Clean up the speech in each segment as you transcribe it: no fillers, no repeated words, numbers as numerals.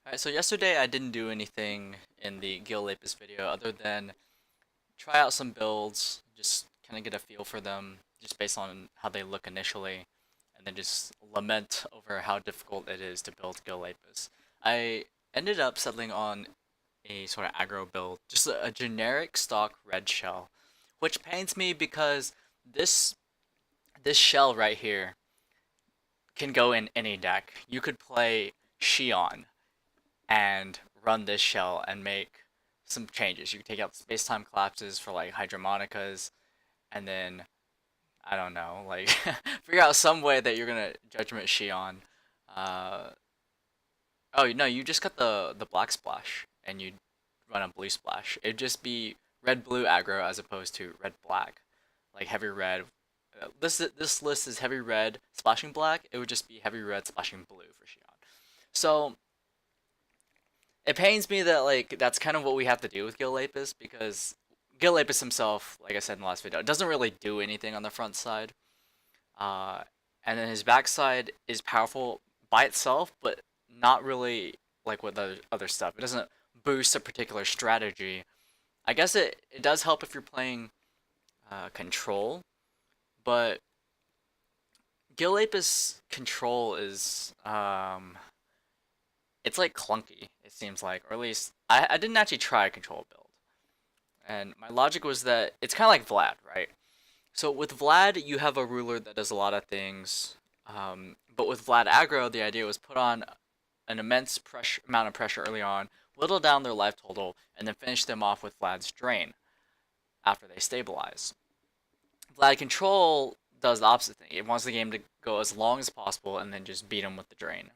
Alright, so yesterday I didn't do anything in the Gill Lapis video other than try out some builds, just kind of get a feel for them, just based on how they look initially, and then just lament over how difficult it is to build Gill Lapis. I ended up settling on a sort of aggro build, just a generic stock red shell, which pains me because this this shell right here can go in any deck. You could play Shion and run this shell and make some changes. You can take out space-time collapses for like Hydromonicas, and then I don't know, like figure out some way that you're gonna Judgment Shion. Uh, oh no, you just got the black splash, and you run a blue splash. It'd just be red blue aggro as opposed to red black, like heavy red. This list is heavy red splashing black. It would just be heavy red splashing blue for Shion. So it pains me that like that's kind of what we have to do with Gill Lapis because Gill Lapis himself, like I said in the last video, doesn't really do anything on the front side. Uh, and then his backside is powerful by itself, but not really like with other stuff. It doesn't boost a particular strategy. I guess it does help if you're playing control, but Gill Lapis control is it's like clunky, it seems like, or at least I didn't actually try a control build. And my logic was that it's kind of like Vlad, right? So with Vlad, you have a ruler that does a lot of things, but with Vlad aggro, the idea was put on an immense amount of pressure early on, whittle down their life total, and then finish them off with Vlad's drain after they stabilize. Vlad control does the opposite thing. It wants the game to go as long as possible and then just beat them with the drain.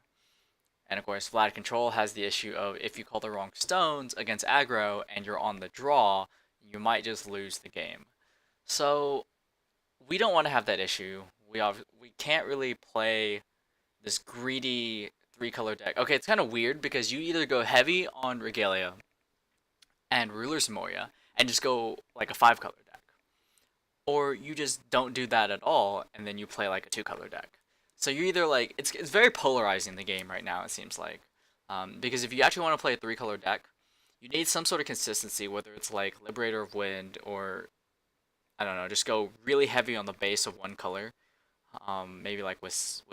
And of course, Vlad Control has the issue of if you call the wrong stones against aggro and you're on the draw, you might just lose the game. So we don't want to have that issue. We can't really play this greedy three-color deck. Okay, it's kind of weird because you either go heavy on Regalia and Ruler's Moria and just go like a five-color deck, or you just don't do that at all and then you play like a two-color deck. So you're either like it's very polarizing the game right now. It seems like because if you actually want to play a three-color deck, you need some sort of consistency, whether it's like Liberator of Wind or I don't know, just go really heavy on the base of one color. Maybe like with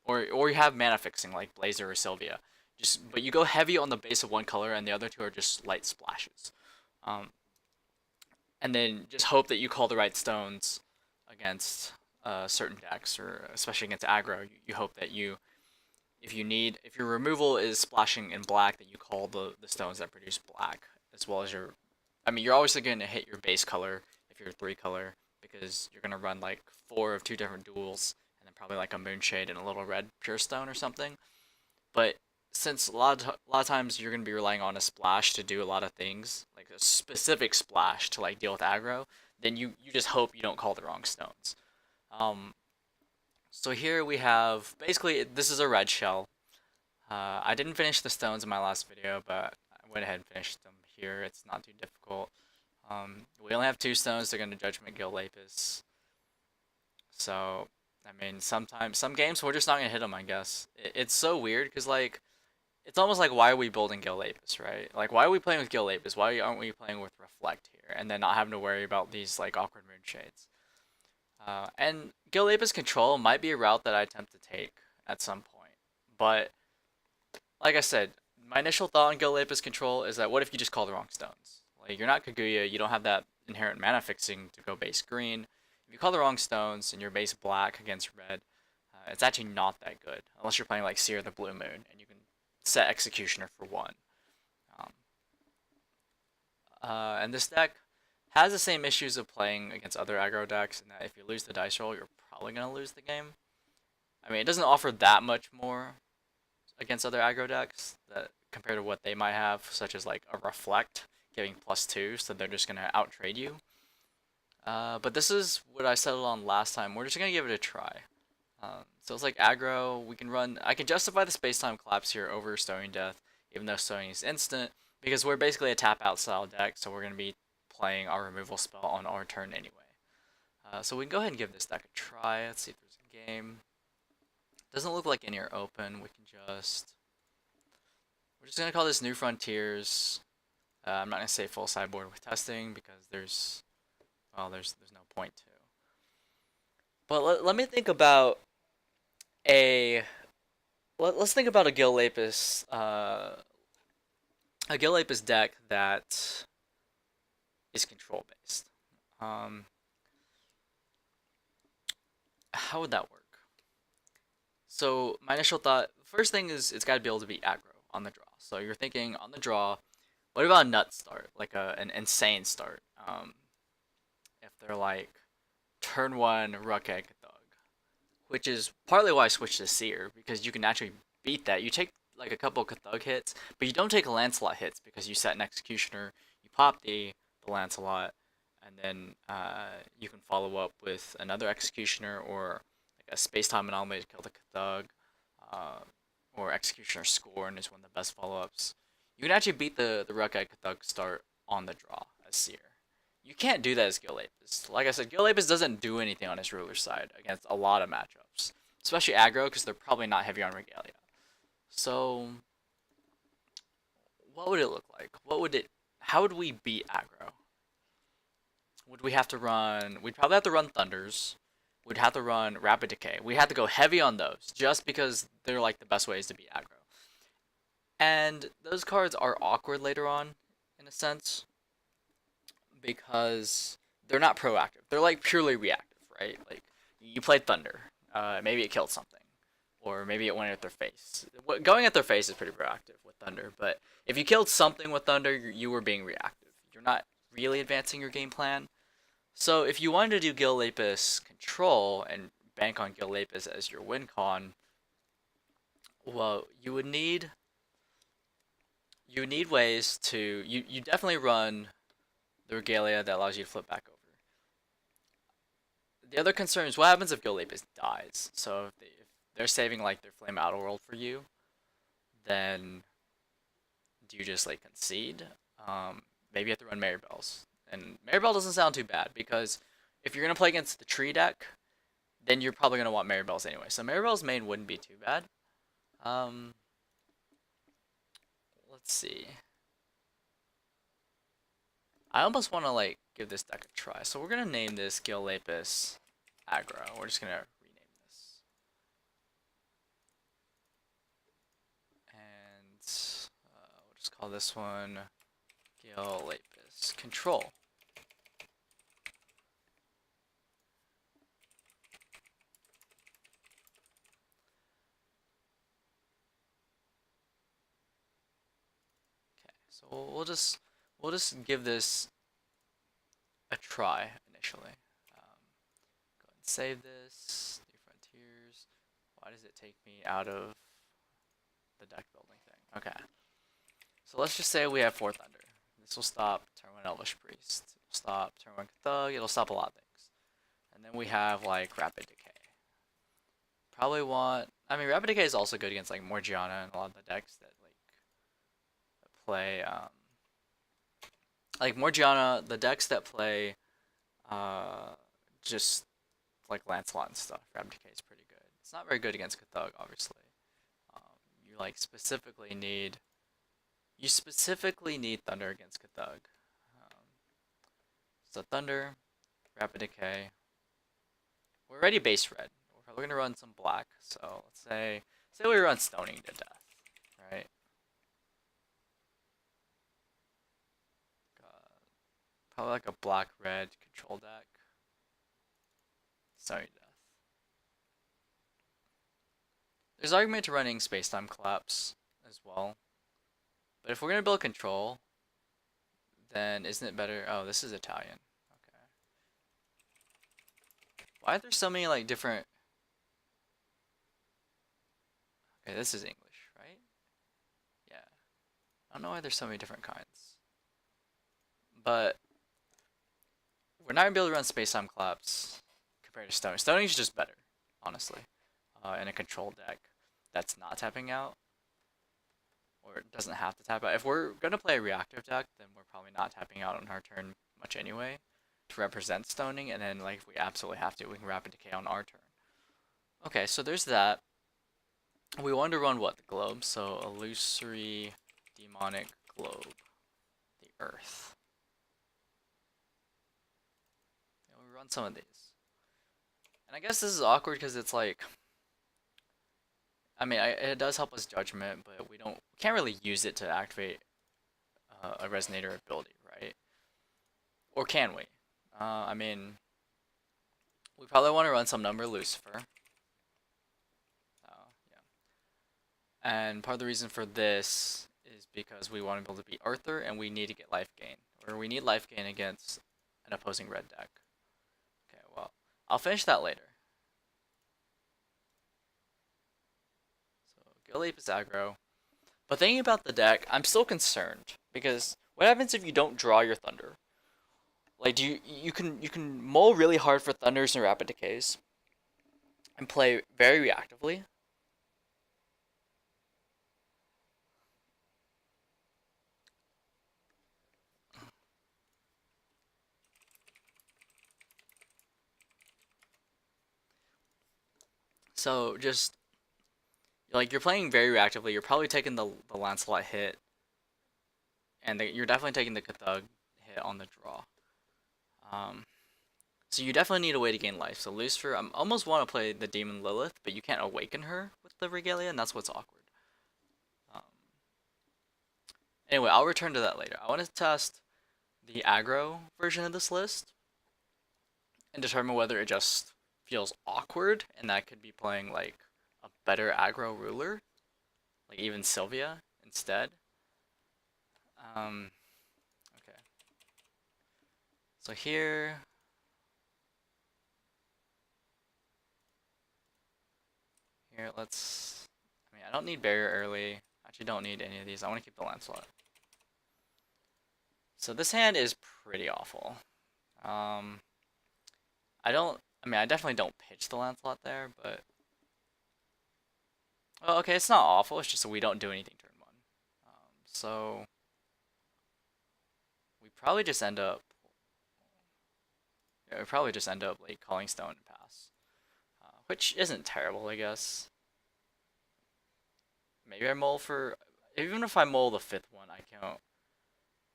or you have mana fixing like Blazer or Sylvia. But you go heavy on the base of one color and the other two are just light splashes. Um, and then just hope that you call the right stones against certain decks, or especially against aggro. You hope that if your removal is splashing in black, that you call the stones that produce black, as well as I mean, you're obviously going to hit your base color if you're three color, because you're going to run like four of two different duels, and then probably like a Moonshade and a little red pure stone or something. But since a lot of times you're going to be relying on a splash to do a lot of things, like a specific splash to like deal with aggro, then you just hope you don't call the wrong stones. Um, so here we have, basically, this is a red shell. I didn't finish the stones in my last video, but I went ahead and finished them here. It's not too difficult. We only have two stones. They're going to Judgment Gill Lapis. So, I mean, sometimes, some games we're just not going to hit them, I guess. It's so weird, because, like, it's almost like, why are we building Gill Lapis, right? Like, why are we playing with Gill Lapis? Why aren't we playing with Reflect here? And then not having to worry about these, like, awkward Moonshades. And Gill Lapis control might be a route that I attempt to take at some point. But, like I said, my initial thought on Gill Lapis control is that what if you just call the wrong stones? Like, you're not Cthugha, you don't have that inherent mana fixing to go base green. If you call the wrong stones and you're base black against red, it's actually not that good. Unless you're playing like Seer the Blue Moon, and you can set Executioner for one. Um, and this deck has the same issues of playing against other aggro decks, in that if you lose the dice roll, you're probably going to lose the game. I mean, it doesn't offer that much more against other aggro decks that compared to what they might have, such as like a Reflect giving +2, so they're just going to outtrade you. But this is what I settled on last time. We're just going to give it a try. So it's like aggro, I can justify the space-time collapse here over Stone Death, even though Stone is instant, because we're basically a tap-out style deck, so we're going to be playing our removal spell on our turn anyway. So we can go ahead and give this deck a try. Let's see if there's a game. Doesn't look like any are open. We're We're just gonna call this New Frontiers. I'm not gonna say full sideboard with testing because there's no point to. But let me think about a let's think about a Gill Lapis deck that is control based. Um, how would that work? So my initial thought, first thing is it's got to be able to be aggro on the draw. So you're thinking on the draw, what about a nut start, like an insane start? If they're like turn one Rukh Egg Thug, which is partly why I switched to Seer because you can actually beat that. You take like a couple of Cthugha hits, but you don't take Lancelot hits because you set an Executioner, you pop the Lancelot, and then you can follow up with another Executioner or like a Space Time Anomaly to kill the Cthugha, uh, or Executioner Scorn is one of the best follow ups. You can actually beat the Rukh Egg Cthugha start on the draw as Seer. You can't do that as Gill Lapis. Like I said, Gill Lapis doesn't do anything on his ruler side against a lot of matchups, especially aggro because they're probably not heavy on Regalia. So, what would it look like? How would we beat aggro? Would we have to run? We'd probably have to run Thunders. We'd have to run Rapid Decay. We had to go heavy on those just because they're like the best ways to beat aggro. And those cards are awkward later on, in a sense, because they're not proactive. They're like purely reactive, right? Like you played Thunder, maybe it killed something, or maybe it went at their face. Going at their face is pretty proactive with Thunder, but if you killed something with Thunder, you were being reactive. You're not really advancing your game plan. So if you wanted to do Gill Lapis control and bank on Gill Lapis as your win con, well, you need ways to you definitely run the Regalia that allows you to flip back over. The other concern is what happens if Gill Lapis dies. So if they're saving like their Flame Outerworld for you, then do you just like concede? Maybe you have to run Maribel's. And Maribel doesn't sound too bad because if you're gonna play against the tree deck, then you're probably gonna want Maribel's anyway. So Maribel's main wouldn't be too bad. Let's see. I almost want to like give this deck a try. So we're gonna name this Gill Lapis Aggro. We're just gonna rename this. And we'll just call this one Gill Lapis Control. Okay, so we'll just give this a try initially. Go ahead and save this. New Frontiers. Why does it take me out of the deck building thing? Okay. So let's just say we have 4 Thunder. This will stop turn 1 Elvish Priest. It'll stop turn 1 Cthugha. It'll stop a lot of things. And then we have like Rapid Decay. Probably want. I mean, Rapid Decay is also good against like Morgiana and a lot of the decks that like play like Morgiana. The decks that play just like Lancelot and stuff. Rapid Decay is pretty good. It's not very good against Cthugha, obviously. You like specifically need Thunder against Cthugha. So Thunder, Rapid Decay. We're already base red. We're probably gonna run some black. So let's say we run Stoning to death, right? Probably like a black red control deck. Stoning to death. There's argument to running Space-Time Collapse as well. But if we're gonna build control, then isn't it better? Oh, this is Italian. Okay. Why are there so many like different? Okay, this is English, right? Yeah. I don't know why there's so many different kinds. But we're not gonna be able to run Space-Time Collapse compared to Stoning. Stoning is just better, honestly, in a control deck that's not tapping out. Or it doesn't have to tap out. If we're going to play a reactive deck, then we're probably not tapping out on our turn much anyway to represent Stoning, and then like if we absolutely have to, we can Rapid Decay on our turn. Okay, so there's that. We wanted to run what? The Globe, so Illusory demonic globe, the Earth. We'll run some of these. And I guess this is awkward because it's like, I mean, it does help us judgment, but we can't really use it to activate a resonator ability, right? Or can we? I mean, we probably want to run some number Lucifer. Yeah. And part of the reason for this is because we want to be able to beat Urthr, and we need to get life gain, or we need life gain against an opposing red deck. Okay, well, I'll finish that later. Gill Lapis aggro. But thinking about the deck, I'm still concerned because what happens if you don't draw your thunder? Like, you can mull really hard for thunders and rapid decays, and play very reactively. So just like you're playing very reactively, you're probably taking the Lancelot hit, and you're definitely taking the Cthugha hit on the draw. So you definitely need a way to gain life. So Lucifer, I almost want to play the Demon Lilith, but you can't awaken her with the Regalia, and that's what's awkward. Anyway, I'll return to that later. I want to test the aggro version of this list and determine whether it just feels awkward, and that could be playing like a better aggro ruler, like even Sylvia instead. Okay. So here. Here, let's. I mean, I don't need barrier early. Actually, don't need any of these. I want to keep the Lancelot. So this hand is pretty awful. I don't. I mean, I definitely don't pitch the Lancelot there, but. Well, okay, it's not awful. It's just that we don't do anything turn one. So we probably just end up. Yeah, we probably just end up like calling stone and pass, which isn't terrible, I guess. Maybe I mull for. Even if I mull the fifth one, I can't.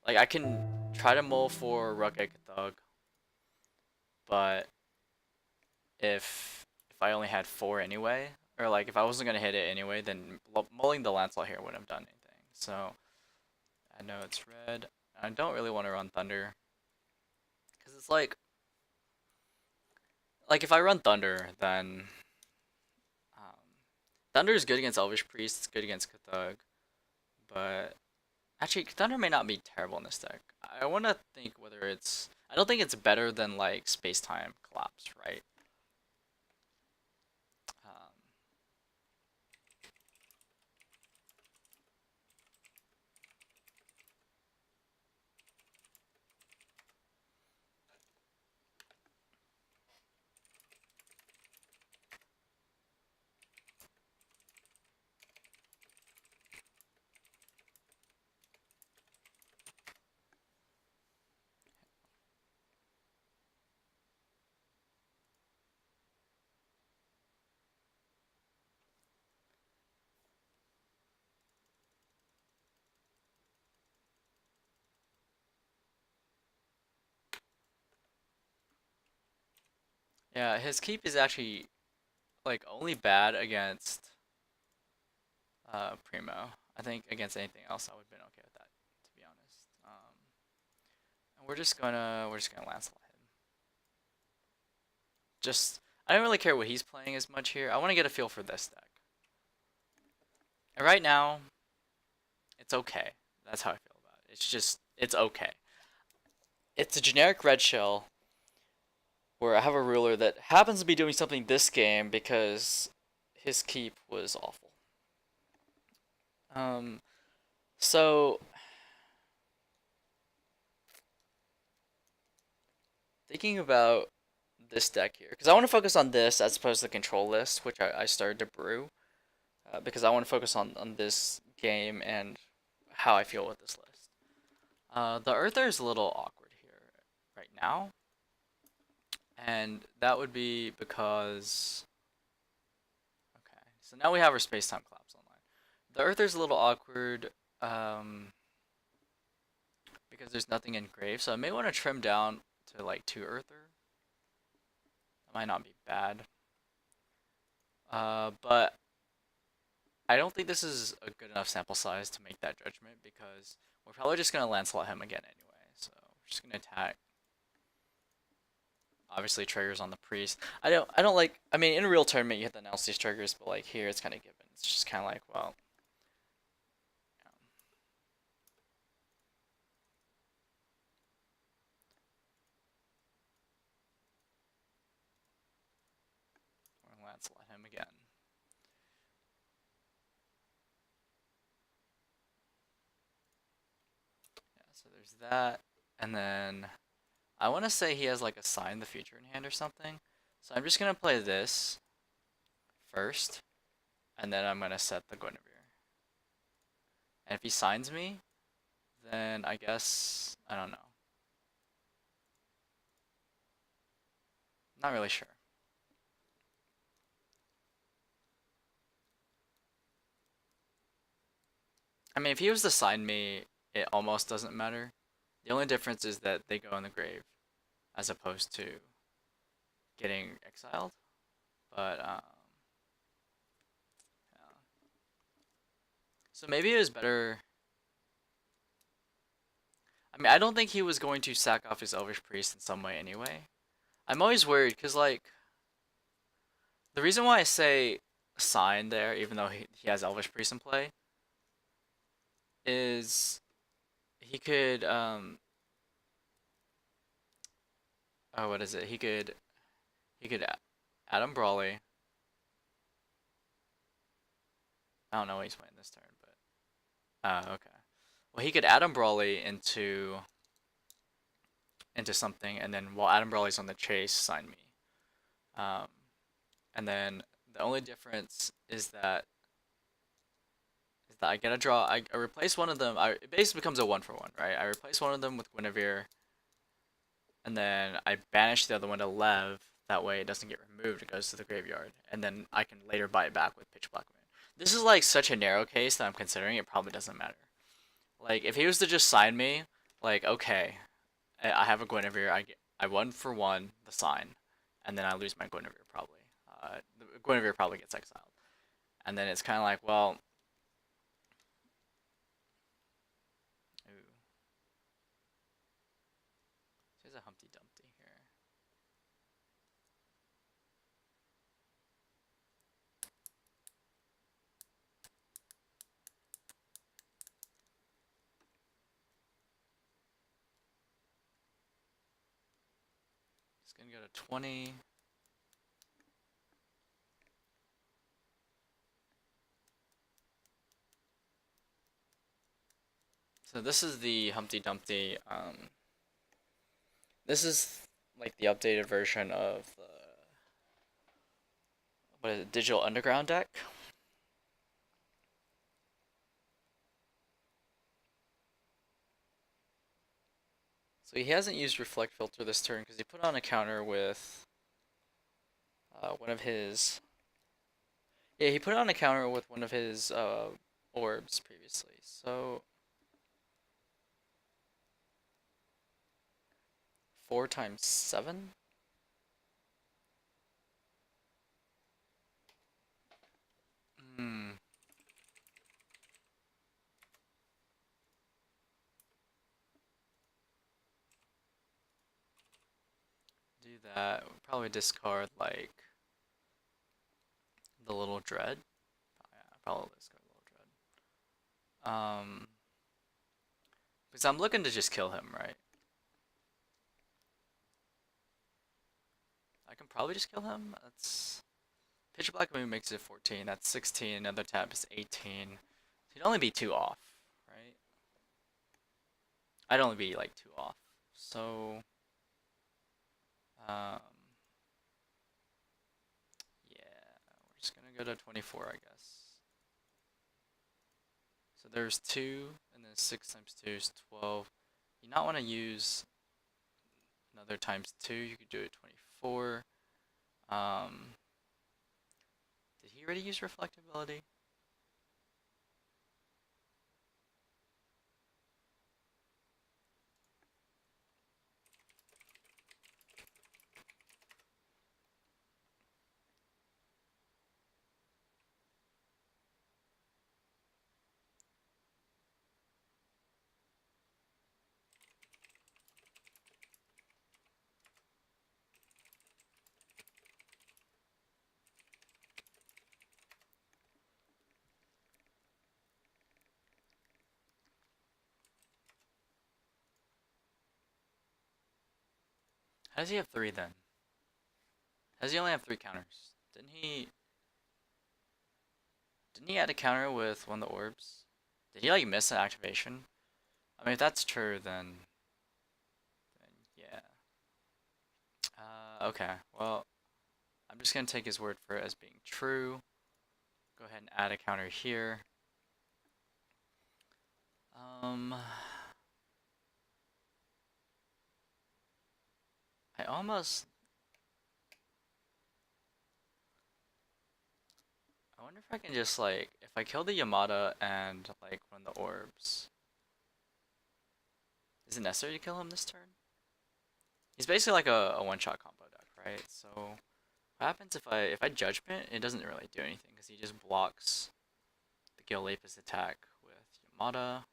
Like, I can try to mull for Rukh Egg Cthugha, but if I only had 4 anyway, or like if I wasn't gonna hit it anyway, then mulling the Lancelot here wouldn't have done anything. So I know it's red. I don't really want to run Thunder, because it's like if I run Thunder, then Thunder is good against Elvish Priest, it's good against Cthugha, but actually Thunder may not be terrible in this deck. I want to think whether it's. I don't think it's better than like Space Time Collapse, right? Yeah, his keep is actually like only bad against Primo. I think against anything else I would have been okay with that, to be honest. And we're just gonna Lancelot him. Just I don't really care what he's playing as much here. I want to get a feel for this deck. And right now, it's okay. That's how I feel about it. It's okay. It's a generic red shell where I have a ruler that happens to be doing something this game because his keep was awful. So thinking about this deck here, because I want to focus on this as opposed to the control list, which I started to brew, because I want to focus on this game and how I feel with this list. The Urthr is a little awkward here right now, and that would be because. Okay, so now we have our space-time collapse online. The Urthr is a little awkward because there's nothing in grave, so I may want to trim down to like 2 Urthr. That might not be bad. But I don't think this is a good enough sample size to make that judgment because we're probably just gonna Lancelot him again anyway. So we're just gonna attack. Obviously triggers on the priest. I don't like. I mean, in a real tournament you have to announce these triggers, but like here it's kind of given. It's just kind of like, well, we're gonna Lancelot him again. Yeah, so there's that, and then I want to say he has like a sign the future in hand or something. So I'm just gonna play this first, and then I'm gonna set the Guinevere. And if he signs me, then I guess I don't know. Not really sure. I mean, if he was to sign me, it almost doesn't matter. The only difference is that they go in the grave, as opposed to getting exiled. But yeah. So maybe it was better. I mean, I don't think he was going to sack off his Elvish Priest in some way anyway. I'm always worried because, like, the reason why I say sign there, even though he has Elvish Priest in play, is he could, oh, what is it? He could Adam Brawley. I don't know what he's playing this turn, but, okay. Well, he could Adam Brawley into something, and then while Adam Brawley's on the chase, sign me. Um, and then the only difference is that I get a draw. I replace one of them. It basically becomes a 1-for-1, right? I replace one of them with Guinevere, and then I banish the other one to Lev. That way it doesn't get removed. It goes to the graveyard, and then I can later buy it back with Pitch Black Moon. This is like such a narrow case that I'm considering it probably doesn't matter. Like if he was to just sign me, like okay, I have a Guinevere. I 1-for-1 the sign, and then I lose my Guinevere probably. The Guinevere probably gets exiled, and then it's kind of like, well, ooh, here's a Humpty Dumpty here. It's gonna go to 20. So this is the Humpty Dumpty. This is like the updated version of the what is it, Digital Underground deck. So he hasn't used Reflect Filter this turn because he put on a counter with one of his. Yeah, he put on a counter with one of his orbs previously. So 4 times 7. Hmm. Do that. We'll probably discard like the little dread. Yeah, probably discard the little dread. Because I'm looking to just kill him, right? I can probably just kill him. That's Pitch Black Moon makes it 14. That's 16. Another tap is 18. He'd only be 2 off, right? I'd only be like 2 off. So, um, yeah, we're just gonna go to 24, I guess. So there's 2, and then 6 times 2 is 12. You not want to use another times 2. You could do it 24. Did he already use reflectability? How does he have 3 then? How does he only have 3 counters? Didn't he add a counter with one of the orbs? Did he like miss an activation? I mean, if that's true, then yeah. Okay. Well, I'm just gonna take his word for it as being true. Go ahead and add a counter here. Um, I almost. I wonder if I can just like, if I kill the Yamada and like one of the orbs, is it necessary to kill him this turn? He's basically like a one-shot combo deck, right? So what happens if I Judgment? It doesn't really do anything because he just blocks the Gill Lapis attack with Yamada.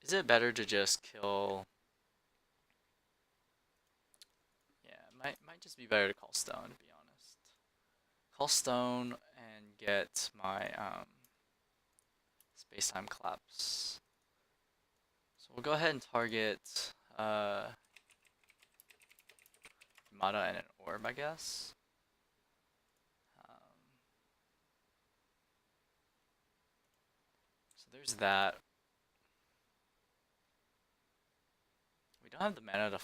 Is it better to just kill? Yeah, it might just be better to call Stone, to be honest. Call Stone and get my space-time collapse. So we'll go ahead and target Yamada and an orb, I guess. So there's that. We don't have the mana to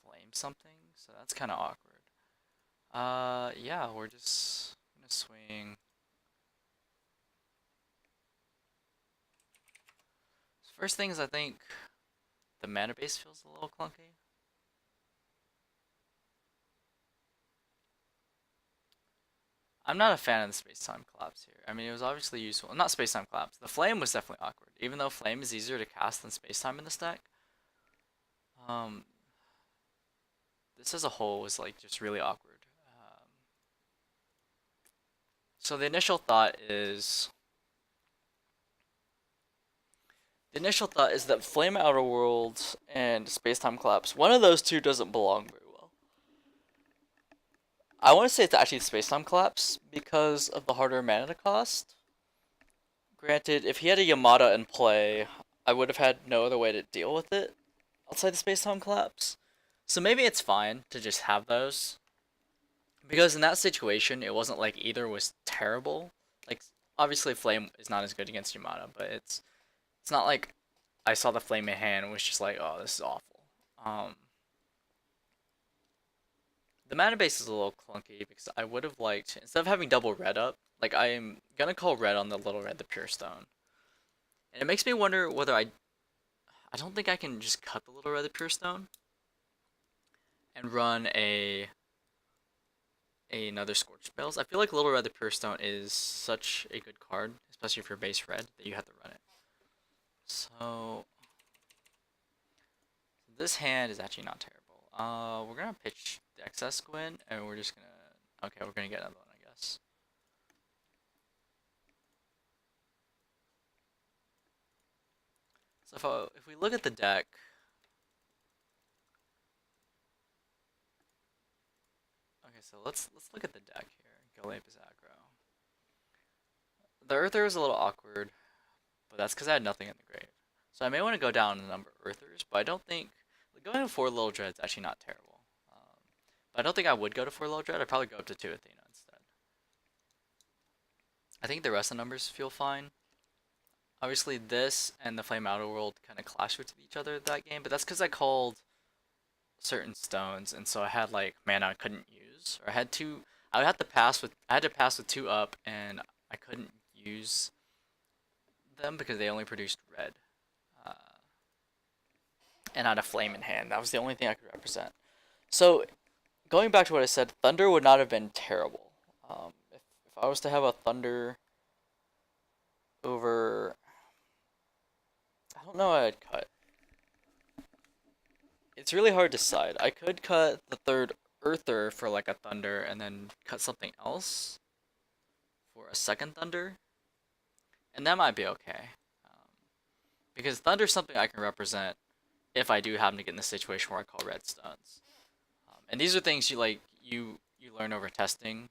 flame something, so that's kind of awkward. Yeah, we're just gonna swing. First thing is, I think the mana base feels a little clunky. I'm not a fan of the space-time collapse here. I mean, it was obviously useful. Not space-time collapse. The flame was definitely awkward. Even though flame is easier to cast than space-time in this deck. This as a whole was like just really awkward. So the initial thought is that Flame Outer Worlds and Space-Time Collapse, one of those two doesn't belong very well. I want to say it's actually Space-Time Collapse because of the harder mana cost. Granted, if he had a Yamada in play, I would have had no other way to deal with it outside the Space-Time Collapse. So maybe it's fine to just have those. Because in that situation, it wasn't like either was terrible. Like, obviously Flame is not as good against Yamada, but it's not like I saw the Flame in hand and was just like, oh, this is awful. The mana base is a little clunky because I would have liked, instead of having double red up, like I'm gonna call red on the little red the pure stone. And it makes me wonder whether I don't think I can just cut the little red the pure stone and run another Scorched Bales. I feel like Little Red the Pure Stone is such a good card, especially for base red, that you have to run it. So this hand is actually not terrible. We're gonna pitch the excess Gwyn, and we're just gonna. Okay, we're gonna get another one, I guess. So if we look at the deck. Okay, so let's look at the deck here. Gill Lapis Aggro. The Urthr was a little awkward, but that's because I had nothing in the grave. So I may want to go down in the number of Urthers, but I don't think going to 4 Little Dread is actually not terrible. But I don't think I would go to 4 Little Dread. I'd probably go up to 2 Athena instead. I think the rest of the numbers feel fine. Obviously, this and the Flame Outer World kind of clash with each other that game, but that's because I called certain stones, and so I had like mana I couldn't use, or I had to. I had to pass with. I had to pass with 2 up, and I couldn't use them because they only produced red. And I had a flame in hand. That was the only thing I could represent. So, going back to what I said, Thunder would not have been terrible. If I was to have a Thunder over, I don't know what I'd cut. It's really hard to decide. I could cut the 3rd Urthr for like a Thunder, and then cut something else for a 2nd Thunder, and that might be okay. Because Thunder's something I can represent if I do happen to get in the situation where I call red stones. And these are things you learn over testing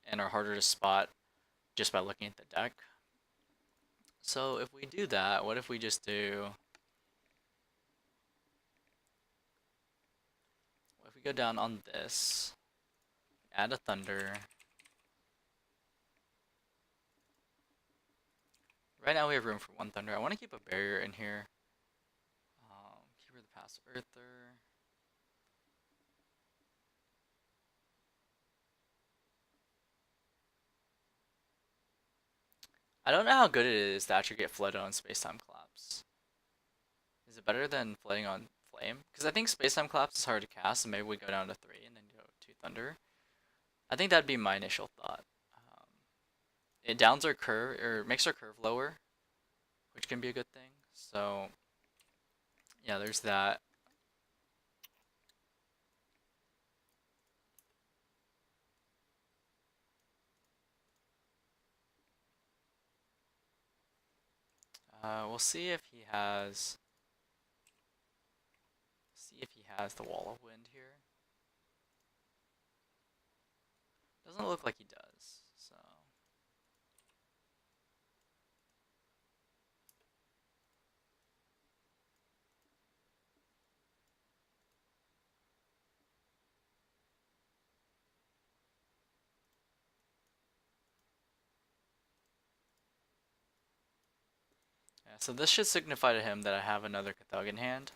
and are harder to spot just by looking at the deck. So if we do that, what if we just do... What if we go down on this, add a Thunder. Right now we have room for one Thunder. I want to keep a barrier in here. Keeper of the Past, Urthr. I don't know how good it is to actually get flooded on Space-Time Collapse. Is it better than flooding on Flame? Because I think Space-Time Collapse is hard to cast, so maybe we go down to 3 and then go 2 Thunder. I think that'd be my initial thought. It downs our curve, or makes our curve lower, which can be a good thing. So, yeah, there's that. We'll see if he has... the Wall of Wind here. Doesn't look like he does, so... Yeah, so this should signify to him that I have another Cthugha in hand.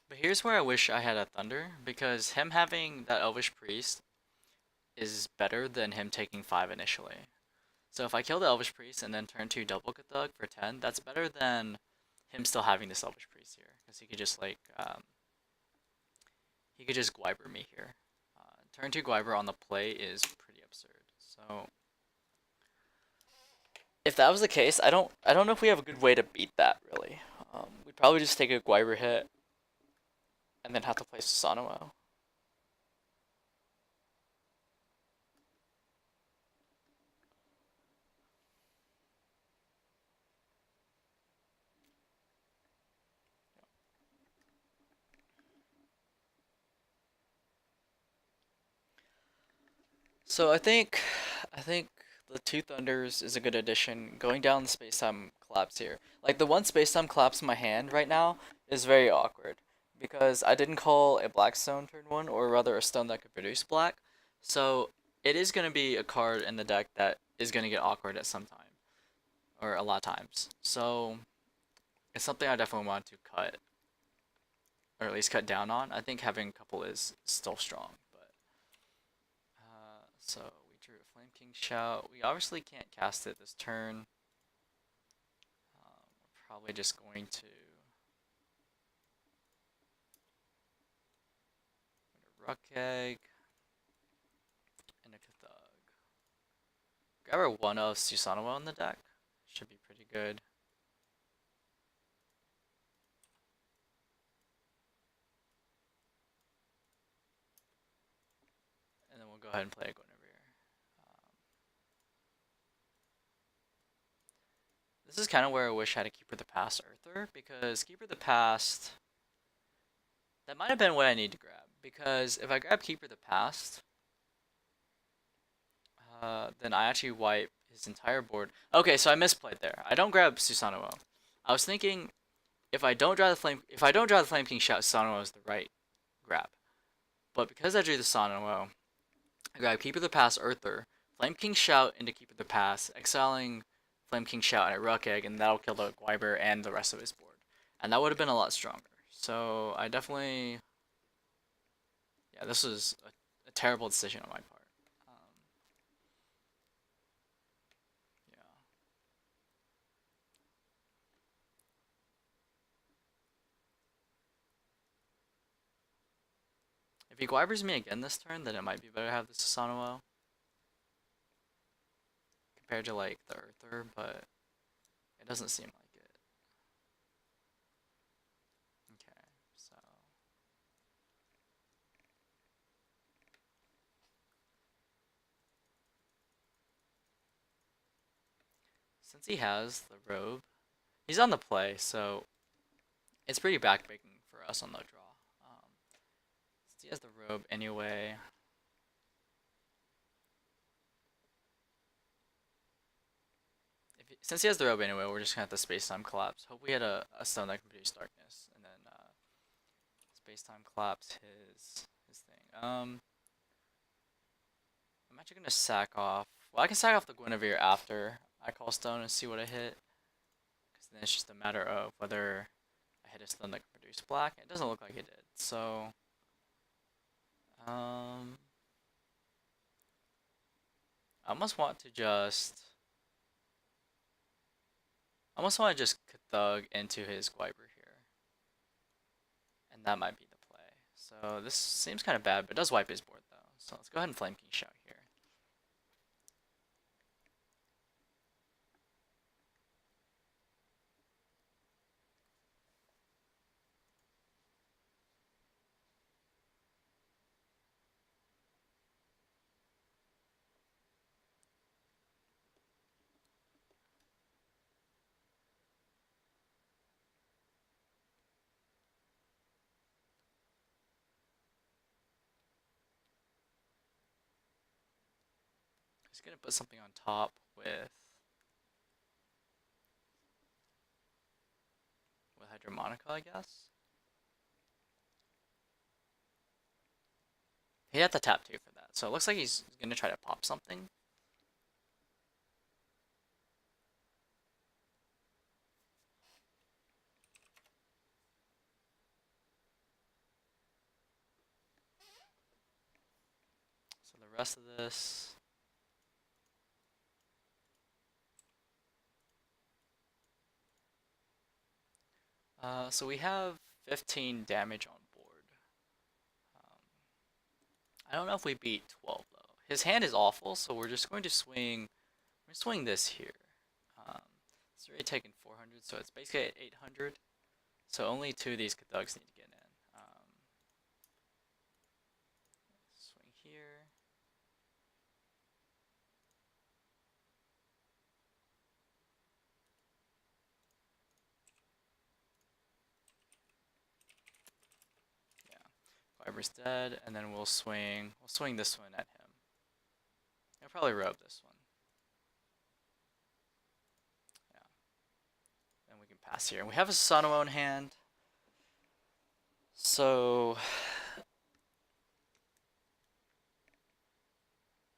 But here's where I wish I had a Thunder, because him having that Elvish Priest is better than him taking 5 initially. So if I kill the Elvish Priest and then turn 2 double Cthugha for 10, that's better than him still having this Elvish Priest here, because he could just like, he could just Guiber me here. Turn 2 Guiber on the play is pretty absurd. So if that was the case, I don't know if we have a good way to beat that really. We'd probably just take a Guiber hit and then have to play Susanowo. So I think the 2 Thunders is a good addition. Going down the space-time collapse here. Like the one space-time collapse in my hand right now is very awkward. Because I didn't call a black stone turn 1, or rather a stone that could produce black. So it is going to be a card in the deck that is going to get awkward at some time. Or a lot of times. So it's something I definitely want to cut. Or at least cut down on. I think having a couple is still strong. So we drew a Flame King Shout. We obviously can't cast it this turn. We're probably just going to Rukh Egg and a Cthugha. Grab our 1 of Susanowo in the deck. Should be pretty good. And then we'll go ahead and play a Guinevere. This is kind of where I wish I had a Keeper of the Past Urthr, because Keeper of the Past, that might have been what I need to grab, because if I grab Keeper of the Past, then I actually wipe his entire board. Okay, so I misplayed there. I don't grab Susanowo. I was thinking if I don't draw the Flame King Shout, Susanowo is the right grab. But because I drew the Susanowo, I grab Keeper of the Past Urthr, Flame King Shout into Keeper of the Past, exiling Flame King Shout and a Rukh Egg, and that'll kill the Guiber and the rest of his board. And that would have been a lot stronger. So I definitely... Yeah, this was a terrible decision on my part. Yeah. If he Guibers me again this turn, then it might be better to have the Susanowo compared to like the Urthr, but it doesn't seem like it. Okay, so since he has the robe, he's on the play, so it's pretty backbreaking for us on the draw. Since he has the robe anyway. Since he has the robe anyway, we're just gonna have to space-time collapse. Hope we had a stone that can produce darkness, and then space-time collapse his thing. I'm actually gonna sack off. Well, I can sack off the Guinevere after I call stone and see what I hit, because then it's just a matter of whether I hit a stone that can produce black. It doesn't look like it did, so I almost want to just. I almost want to just Cthugha into his Guiber here. And that might be the play. So this seems kind of bad, but it does wipe his board though. So let's go ahead and Flame King Shout here. He's gonna put something on top with Hydromonica, I guess. He had to tap 2 for that, so it looks like he's gonna try to pop something. So the rest of this. So we have 15 damage on board. I don't know if we beat 12 though. His hand is awful, so we're just going to swing. We're gonna swing this here. It's already taken 400, so it's basically at 800. So only 2 of these Cthugs need to get in. Swing here. Fiber's dead, and then we'll swing this one at him. I'll probably robe this one. Yeah. Then we can pass here. And we have a Susanowo in hand. So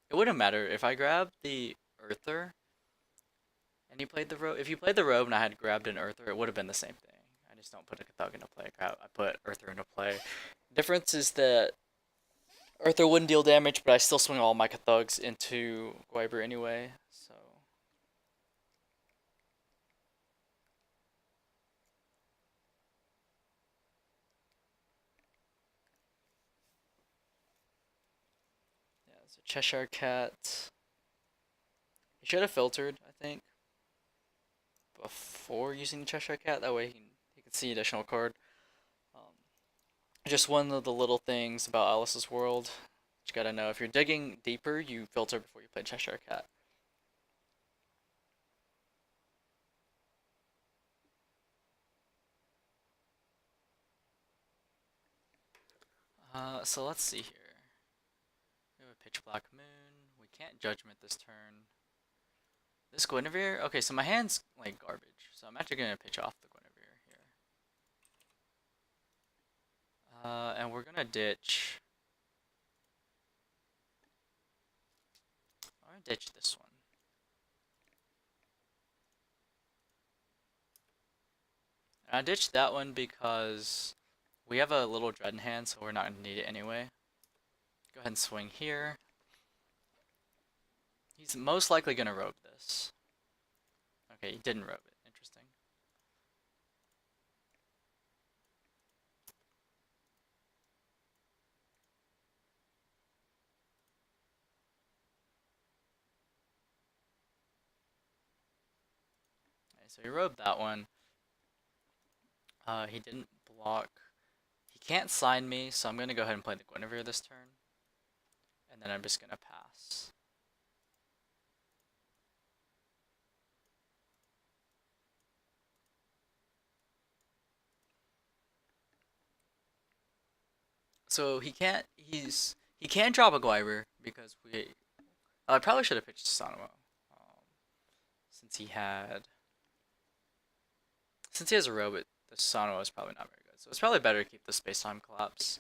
it wouldn't matter if I grabbed the Urthr and he played the robe. If you played the robe and I had grabbed an Urthr, it would have been the same thing. I just don't put a Cthugha into play. I put Urthr into play. Difference is that Urthr wouldn't deal damage, but I still swing all my Cthugs into Guiber anyway, so. Yeah, it's a Cheshire Cat. He should have filtered, I think, before using the Cheshire Cat. That way he can see additional card. Just one of the little things about Alice's World. You gotta know, if you're digging deeper, you filter before you play Cheshire Cat. So let's see here. We have a Pitch Black Moon. We can't Judgment this turn. This Guinevere? Okay, so my hand's like garbage. So I'm actually gonna pitch off the Guinevere here. And we're gonna ditch. I'm gonna ditch this one. And I ditched that one because we have a little dread in hand, so we're not gonna need it anyway. Go ahead and swing here. He's most likely gonna robe this. Okay, he didn't robe it. Interesting. Okay, so he robed that one. He didn't block. He can't sign me, so I'm gonna go ahead and play the Guinevere this turn. And then I'm just gonna pass. So he can't drop a Gliber because I probably should have pitched Susanowo. Since he had since he has a robot, the Susanowo is probably not very good. So it's probably better to keep the Space Time Collapse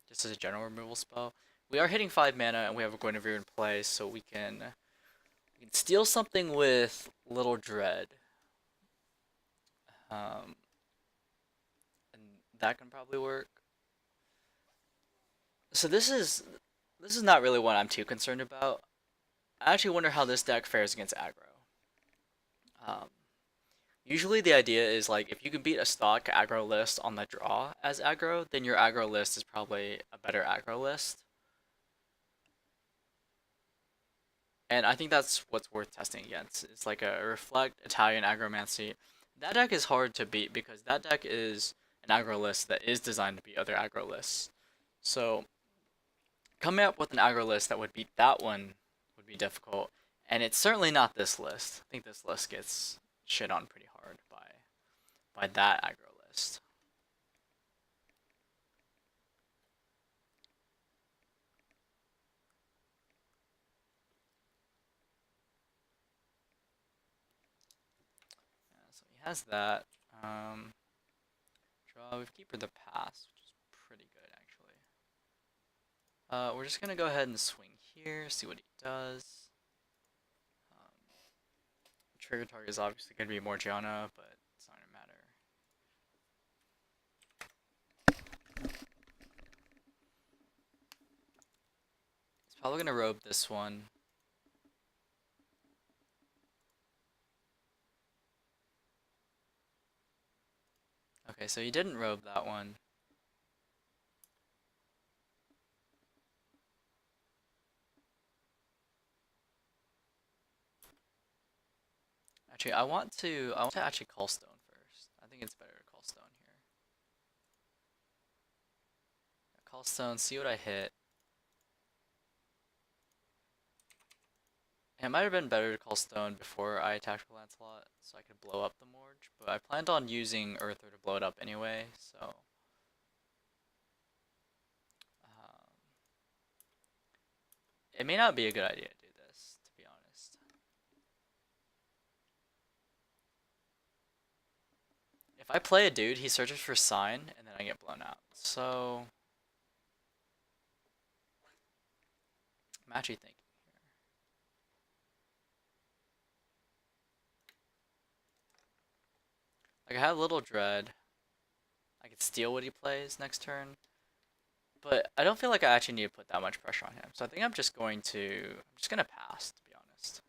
just as a general removal spell. We are hitting 5 mana and we have a Guinevere in play, so we can steal something with Little Dread. And that can probably work. So this is not really what I'm too concerned about. I actually wonder how this deck fares against aggro. Um, Usually the idea is like if you can beat a stock aggro list on the draw as aggro, then your aggro list is probably a better aggro list. And I think that's what's worth testing against. It's like a Reflect, Italian, Agromancy. That deck is hard to beat because that deck is an aggro list that is designed to beat other aggro lists. So coming up with an aggro list that would beat that one would be difficult. And it's certainly not this list. I think this list gets shit on pretty hard by that aggro list. Yeah, so he has that. Draw, we've keeper the pass, which is pretty good actually. We're just gonna go ahead and swing here, see what he does. Trigger target is obviously gonna be Morgiana, but it's not gonna matter. He's probably gonna robe this one. Okay, so he didn't robe that one. Actually, I want to actually call stone first. I think it's better to call stone here. Call stone, see what I hit. And it might have been better to call stone before I attacked with Lancelot, so I could blow up the Morge, but I planned on using Urthr to blow it up anyway, so it may not be a good idea to do this, to be honest. If I play a dude, he searches for sign, and then I get blown out. So I'm actually thinking here. Like, I have Little Dread. I could steal what he plays next turn. But I don't feel like I actually need to put that much pressure on him. So I think I'm just gonna pass, to be honest.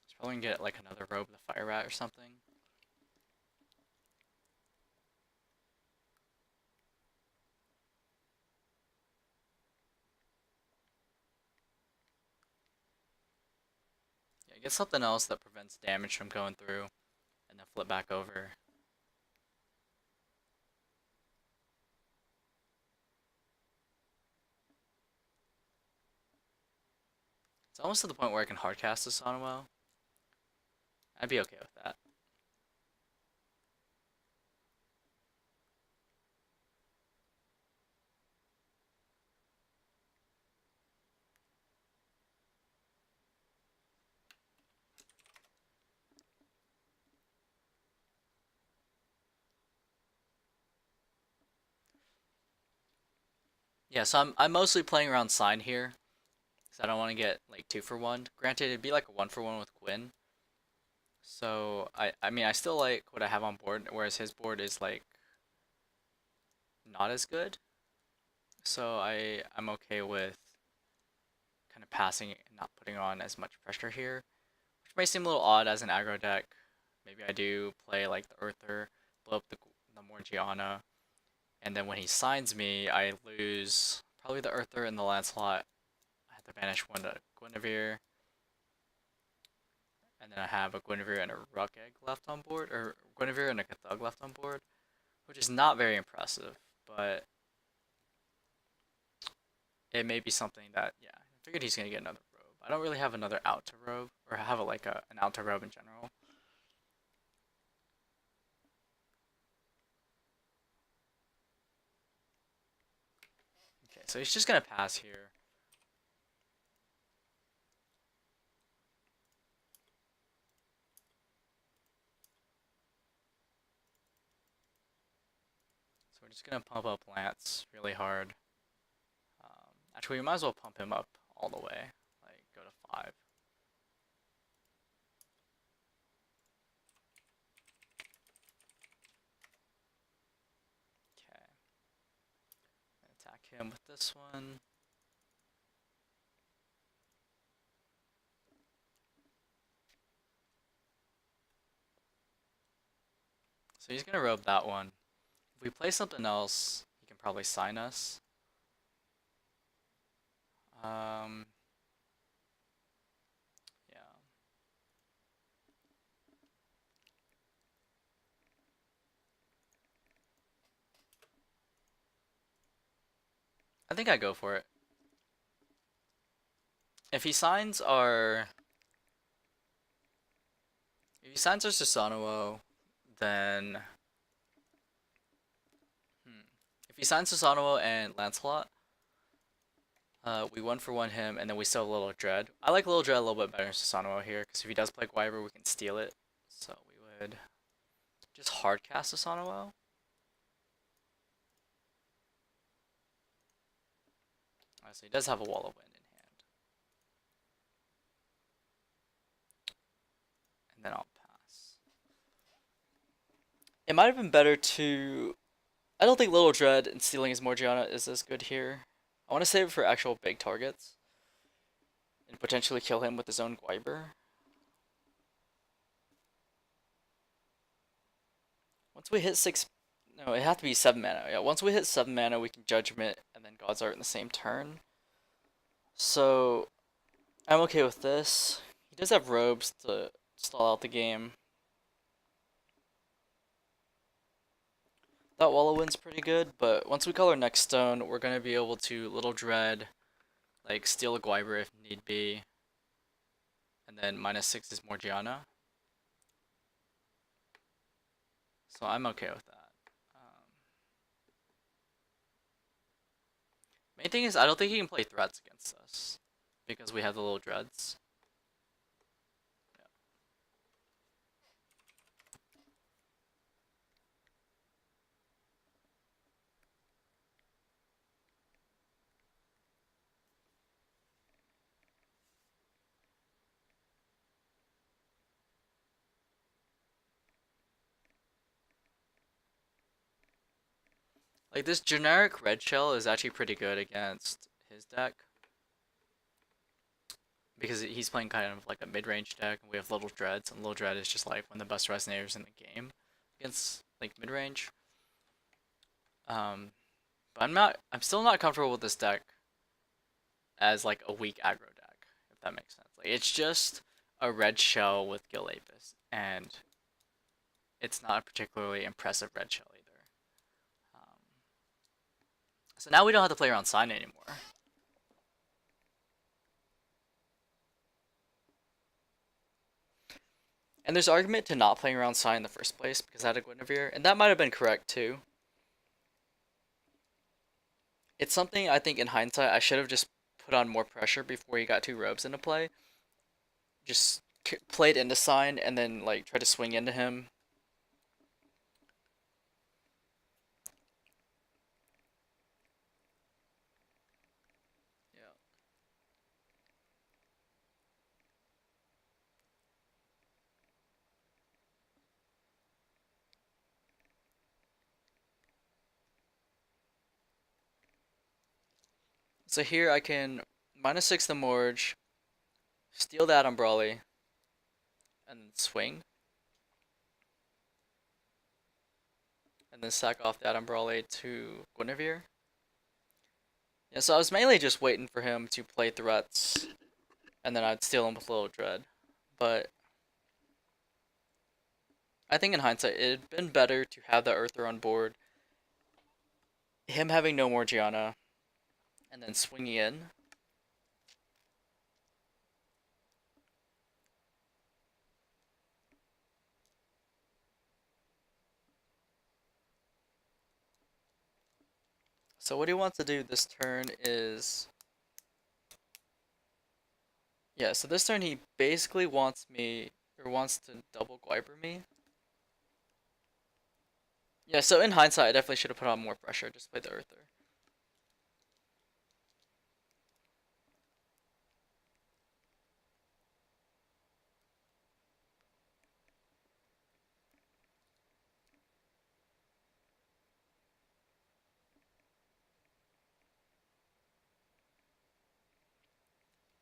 He's probably gonna get like another Robe the Fire Rat or something. Yeah, get something else that prevents damage from going through, and then flip back over. It's almost to the point where I can hardcast Susanowo. I'd be okay with that. Yeah, so I'm mostly playing around sign here, because I don't want to get like 2 for 1. Granted, it'd be like a 1 for 1 with Gwyn. So I mean I still like what I have on board, whereas his board is like not as good. So I'm okay with kind of passing it and not putting on as much pressure here, which may seem a little odd as an aggro deck. Maybe I do play like the Urthr, blow up the Morgiana, and then when he signs me, I lose probably the Urthr and the Lancelot. I have to banish one to Guinevere, and then I have a Guinevere and a Rukh Egg left on board, or Guinevere and a Cthugha left on board. which is not very impressive, but it may be something that, yeah, I figured he's gonna get another robe. I don't really have another out to robe, or have an out to robe in general. Okay, so he's just gonna pass here. So we're just gonna pump up Lance really hard. Actually, we might as well pump him up all the way, like go to 5. Okay, attack him with this one. So he's gonna robe that one. If we play something else, he can probably sign us. Yeah. I think I go for it. If he signs our Susanowo, then if he signs Susanowo and Lancelot, we 1-for-1 him, and then we still have Little Dread. I like Little Dread a little bit better than Susanowo here, because if he does play Guinevere, we can steal it. So we would just hard cast Susanowo. So he does have a Wall of Wind in hand. And then I'll pass. It might have been better to... I don't think Little Dread and stealing his Morgiana is as good here. I want to save it for actual big targets. And potentially kill him with his own Guinevere. Once we hit 6... No, it has to be 7 mana. Yeah, once we hit 7 mana, we can Judgment and then God's Art in the same turn. So, I'm okay with this. He does have robes to stall out the game. That Wall of Wind's pretty good, but once we call our next stone, we're going to be able to Little Dread, like steal a Guinevere if need be, and then -6 is Morgiana. So I'm okay with that. Main thing is, I don't think he can play threats against us, because we have the Little Dreads. Like, this generic red shell is actually pretty good against his deck. Because he's playing kind of like a mid-range deck, and we have Little Dreads, and Little Dread is just like one of the best resonators in the game against like mid-range. But I'm still not comfortable with this deck as like a weak aggro deck, if that makes sense. Like, it's just a red shell with Gill Lapis, and it's not a particularly impressive red shell either. So now we don't have to play around sign anymore. And there's argument to not playing around sign in the first place because I had a Guinevere, and that might have been correct too. It's something I think in hindsight I should have just put on more pressure before he got 2 robes into play. Just played into sign and then like try to swing into him. So here I can -6 the Morge, steal that Umbrali, and then swing. And then sack off that Umbrali to Guinevere. Yeah, so I was mainly just waiting for him to play threats, and then I'd steal him with Little Dread. But I think in hindsight, it'd been better to have the Urthr on board, him having no more Gianna, and then swinging in. So what he wants to do this turn is... Yeah, so this turn he basically wants me, or wants to double Guiber me. Yeah, so in hindsight, I definitely should have put on more pressure, just play the Urthr.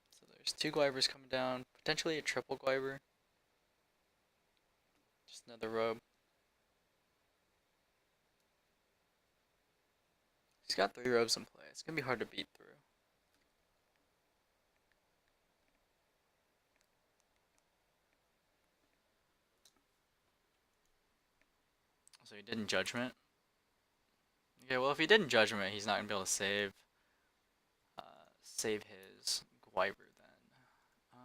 So there's two Guibers coming down, potentially a triple Guiber. Just another robe. He's got 3 robes in play. It's gonna be hard to beat through. So he did in Judgment. Okay, well if he did in Judgment, he's not gonna be able to save his Guiber then.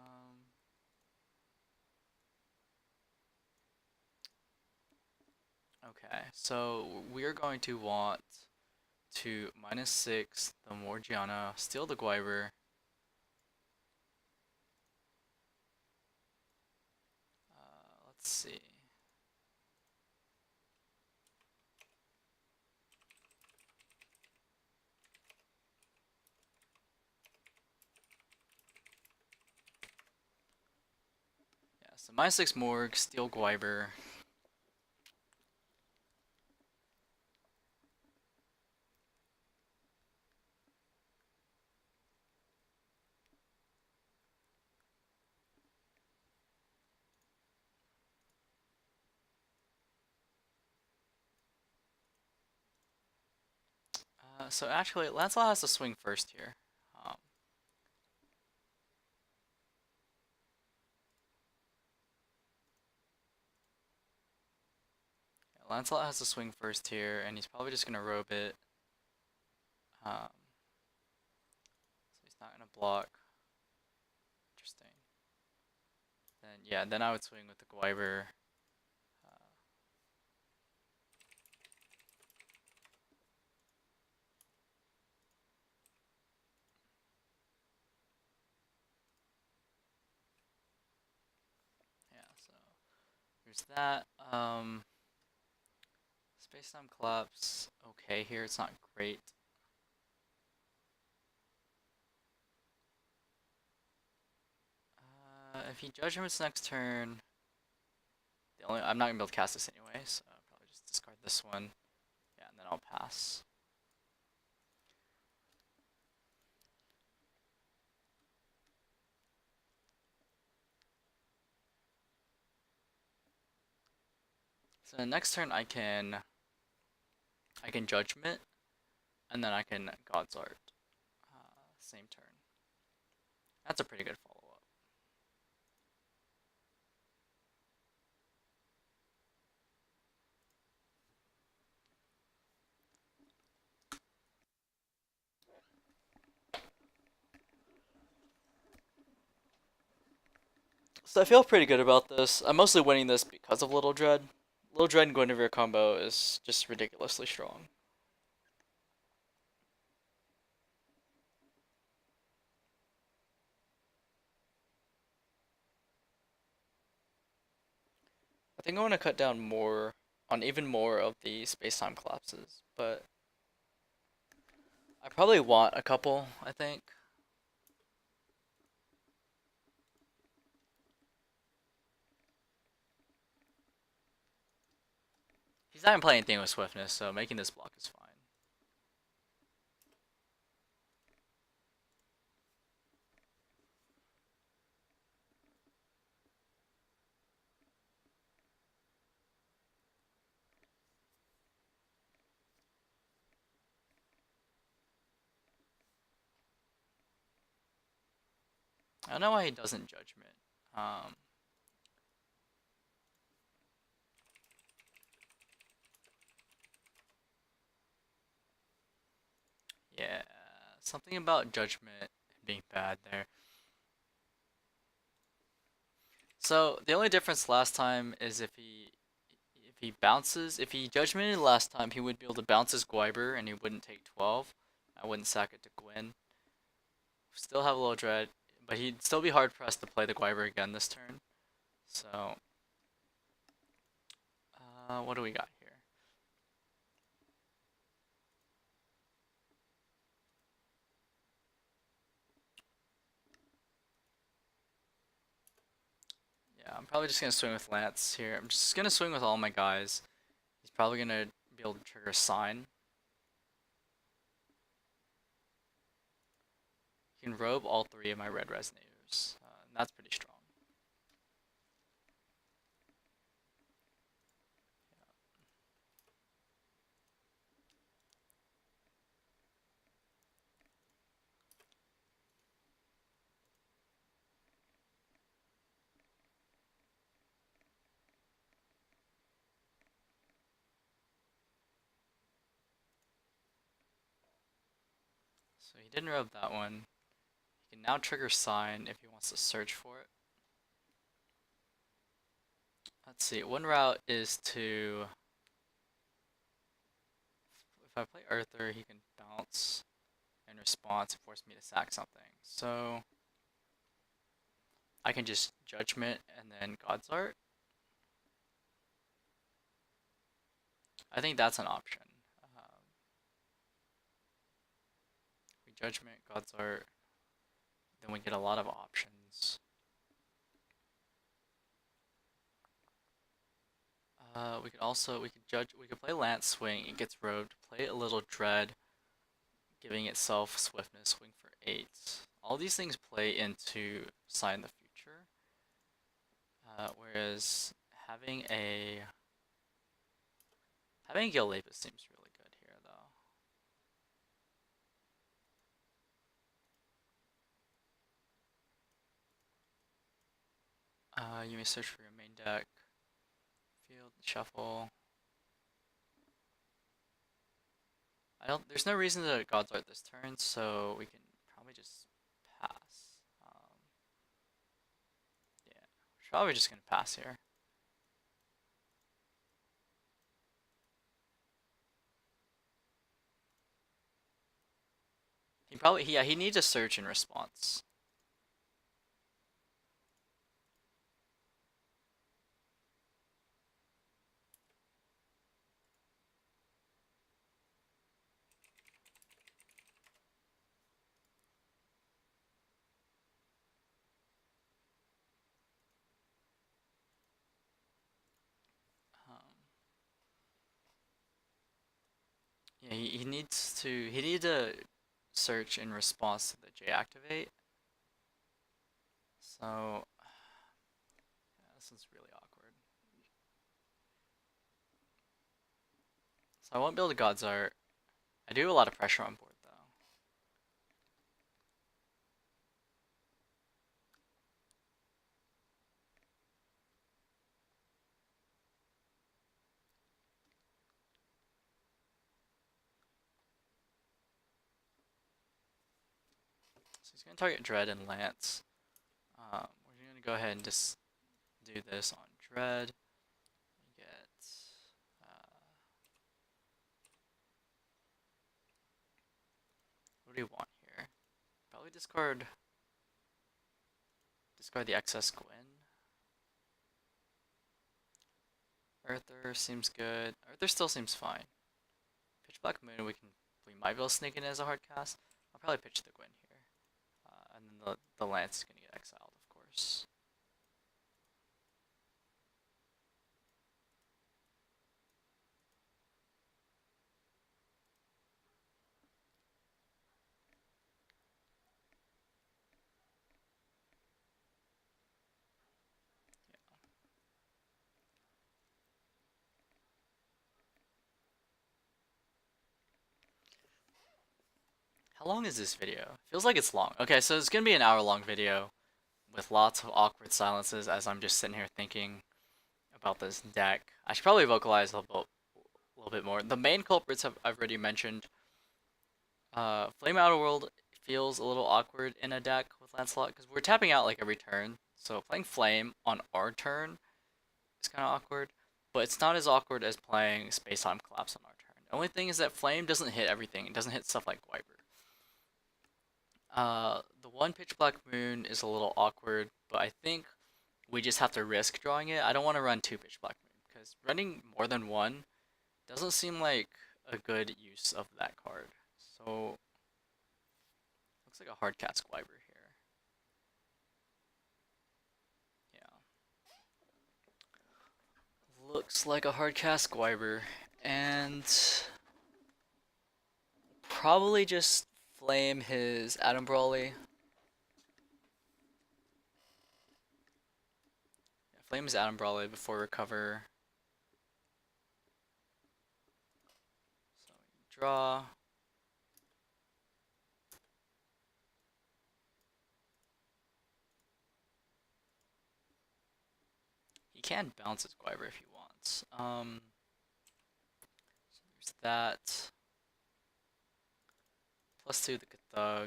Okay, so we're going to want to -6 the Morgiana, steal the Guiber. Let's see. Yeah, so -6 Morg, steal Guiber. So actually, Lancelot has to swing first here. Um, yeah, Lancelot has to swing first here, and he's probably just gonna robe it. So he's not gonna block. Interesting. Then yeah, then I would swing with the Guiber. Yeah, so there's that. Space-time collapse. Okay, here it's not great. If he Judgments next turn, I'm not gonna be able to cast this anyway, so I'll probably just discard this one. Yeah, and then I'll pass. So next turn I can Judgment, and then I can God's Art. Same turn. That's a pretty good follow-up. So I feel pretty good about this. I'm mostly winning this because of Little Dread. Little Dread and Guinevere combo is just ridiculously strong. I think I want to cut down more on even more of the space-time collapses, but I probably want a couple, I think. He's not even playing anything with swiftness, so making this block is fine. I don't know why he doesn't Judgment. Um, Something about judgment being bad there. So the only difference last time is if he bounces, if he judgmented last time, he would be able to bounce his Guiber and he wouldn't take 12. I wouldn't sack it to Gwyn. Still have a little dread, but he'd still be hard pressed to play the Guiber again this turn. So, what do we got here? Yeah, I'm probably just gonna swing with Lance here. I'm just gonna swing with all my guys. He's probably gonna be able to trigger a sign. He can robe all 3 of my red resonators. And that's pretty strong. So he didn't robe that one. He can now trigger sign if he wants to search for it. Let's see, one route is to... If I play Urthr, he can bounce in response and force me to sack something. So I can just Judgment and then God's Art. I think that's an option. We Judgment, God's Art, then we get a lot of options. We could play Lance Swing, it gets robed, play a little Dread, giving itself Swiftness, swing for 8. All these things play into Sign the Future. Whereas having a Gill Lapis seems really good here, though. You may search for your main deck, field, shuffle. There's no reason to God's Art this turn, so we can probably just pass. Yeah, we're probably just gonna pass here. He needs a search in response. Yeah, he needs to search in response to the J activate. So yeah, this is really awkward. So I won't build a God's Art. I do have a lot of pressure on board though. So he's gonna target Dread and Lance. We're gonna go ahead and just do this on Dread. We get what do we want here? Probably discard the excess Gwyn. Urthr seems good. Urthr still seems fine. Pitch Black Moon, we might be able to sneak in as a hard cast. I'll probably pitch the Gwyn here. And then the Lance is gonna get exiled, of course. How long is this video? Feels like it's long. Okay, so it's gonna be an hour-long video with lots of awkward silences as I'm just sitting here thinking about this deck. I should probably vocalize a little bit more. The main culprits I've already mentioned. Flame Outer World feels a little awkward in a deck with Lancelot because we're tapping out like every turn. So playing Flame on our turn is kind of awkward, but it's not as awkward as playing Space Time Collapse on our turn. The only thing is that Flame doesn't hit everything. It doesn't hit stuff like Guiver. The one Pitch Black Moon is a little awkward, but I think we just have to risk drawing it. I don't want to run two Pitch Black Moon because running more than one doesn't seem like a good use of that card. So looks like a hard cat Squiber here. Yeah. Looks like a hard cast Squiber. And probably just flame his Atom Brawly. Yeah, flame his Atom Brawly before recover. So draw. He can bounce his Guiver if he wants. So there's that. +2 the Cthugha. How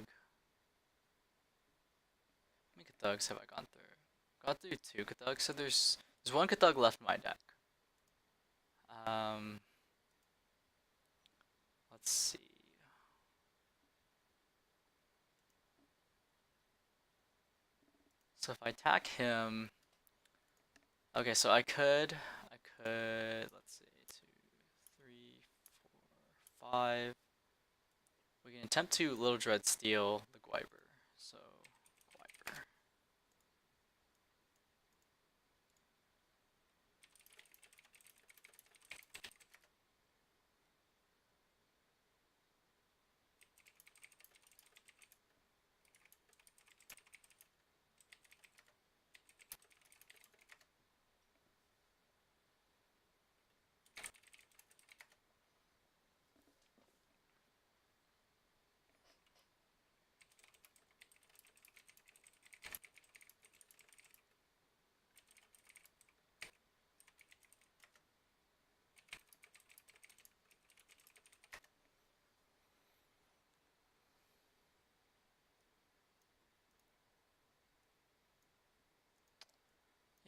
many Cthugs have I gone through? Got through 2 Cthugs, so there's 1 Cthugha left in my deck. Let's see. So if I attack him, okay, so I could, let's see, 2, 3, 4, 5. We can attempt to Little Dread steal the Guiver. So, Guiver.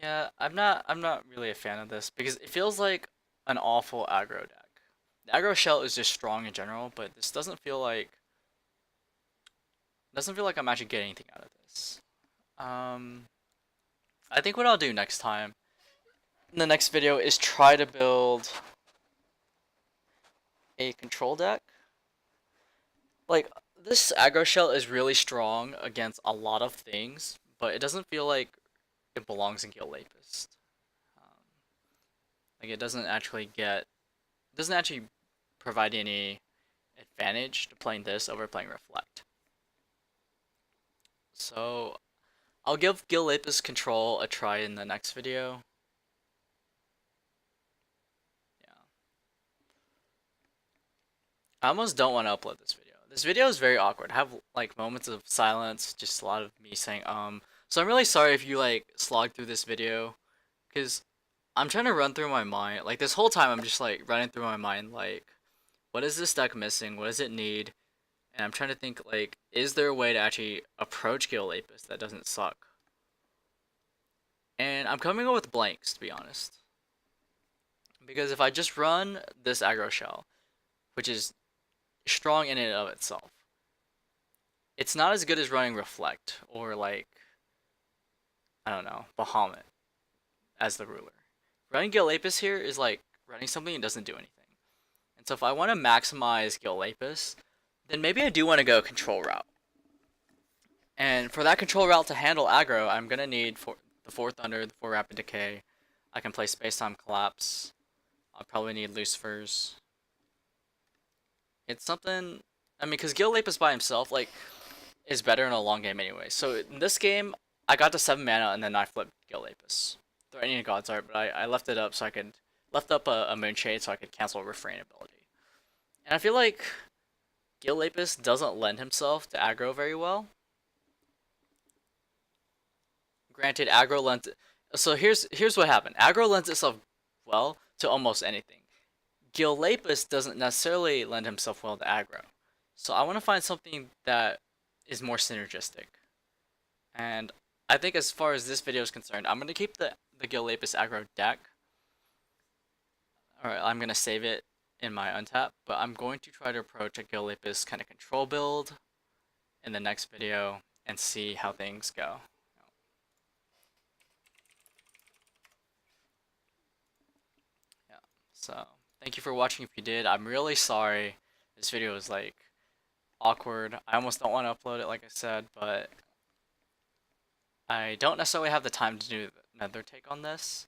Yeah, I'm not really a fan of this because it feels like an awful aggro deck. The aggro shell is just strong in general, but this doesn't feel like I'm actually getting anything out of this. Um, I think what I'll do next time in the next video is try to build a control deck. Like, this aggro shell is really strong against a lot of things, but it doesn't feel like it belongs in Gill Lapis. Um, like it doesn't actually provide any advantage to playing this over playing Reflect. So I'll give Gill Lapis control a try in the next video. Yeah. I almost don't want to upload this video. This video is very awkward. I have like moments of silence, just a lot of me saying So I'm really sorry if you like slog through this video, because I'm trying to run through my mind. Like this whole time I'm just like running through my mind like, what is this deck missing? What does it need? And I'm trying to think like, is there a way to actually approach Gill Lapis that doesn't suck? And I'm coming up with blanks, to be honest. Because if I just run this aggro shell, which is strong in and of itself, it's not as good as running Reflect or like, I don't know, Bahamut as the ruler. Running Gill Lapis here is like running something that doesn't do anything. And so if I want to maximize Gill Lapis, then maybe I do want to go control route. And for that control route to handle aggro, I'm going to need the 4 Thunder, the 4 Rapid Decay. I can play Space Time Collapse. I'll probably need Lucifers. It's something, I mean, because Gill Lapis by himself, like, is better in a long game anyway. So in this game, I got to 7 mana and then I flipped Gill Lapis. Threatening a God's Art, but I left it up so I could, left up a Moonshade so I could cancel a Refrain ability. And I feel like Gill Lapis doesn't lend himself to aggro very well. Granted, aggro lends, so here's what happened. Aggro lends itself well to almost anything. Gill Lapis doesn't necessarily lend himself well to aggro. So I want to find something that is more synergistic. And I think as far as this video is concerned, I'm going to keep the Gill Lapis aggro deck. Alright, I'm going to save it in my untap, but I'm going to try to approach a Gill Lapis kind of control build in the next video and see how things go. Yeah, so thank you for watching if you did. I'm really sorry this video was like awkward. I almost don't want to upload it like I said, but I don't necessarily have the time to do another take on this.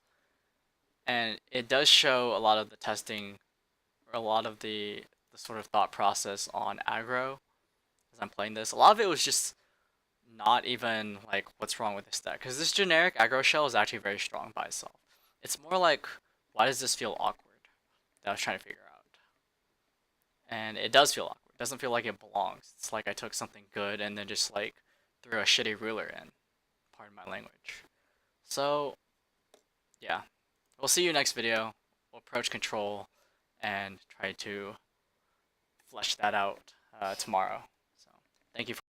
And it does show a lot of the testing, or a lot of the sort of thought process on aggro as I'm playing this. A lot of it was just not even like what's wrong with this deck, because this generic aggro shell is actually very strong by itself. It's more like, why does this feel awkward, that I was trying to figure out. And it does feel awkward. It doesn't feel like it belongs. It's like I took something good and then just like threw a shitty ruler in. Pardon my language. So yeah, we'll see you next video. We'll approach control and try to flesh that out tomorrow. So thank you for